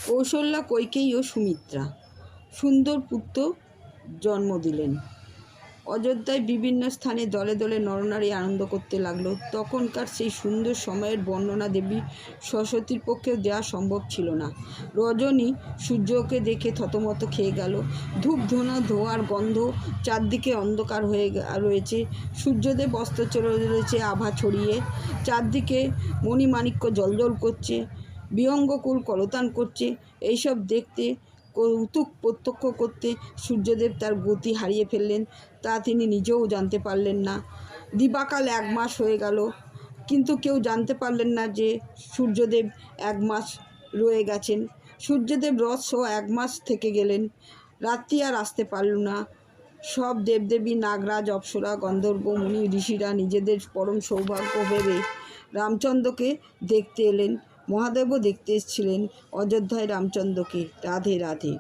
কৌশল্যা, কৈকেয়ী ও সুমিত্রা সুন্দর পুত্র জন্ম দিলেন। অযোধ্যায় বিভিন্ন স্থানে দলে দলে নরনারী আনন্দ করতে লাগলো। তখনকার সেই সুন্দর সময়ের বর্ণনা দেবী সরস্বতীর পক্ষেও দেওয়া সম্ভব ছিল না। রজনী সূর্যকে দেখে থতমত খেয়ে গেল। ধূপ ধোঁয়ার গন্ধ, চারদিকে অন্ধকার হয়ে রয়েছে। সূর্যদেব অস্ত চলে রয়েছে আভা ছড়িয়ে। চারদিকে মণিমাণিক্য জ্বলজ্বল করছে, বিহঙ্গকুল কলতান করছে। এইসব দেখতে, কৌতুক প্রত্যক্ষ করতে সূর্যদেব তার গতি হারিয়ে ফেললেন, তা তিনি নিজেও জানতে পারলেন না। দিবাকাল 1 মাস হয়ে গেল, কিন্তু কেউ জানতে পারলেন না যে সূর্যদেব 1 মাস রয়ে গেছেন। সূর্যদেব রথসহ 1 মাস থেকে গেলেন। রাত্রি আর আসতে পারল না। সব দেবদেবী, নাগরাজ, অপ্সরা, গন্ধর্ব, মুনি, ঋষিরা নিজেদের পরম সৌভাগ্য ভেবে রামচন্দ্রকে দেখতে এলেন। মহাদেবও দেখতে এসেছিলেন অযোধ্যায় রামচন্দ্রকে। রাধে রাধে।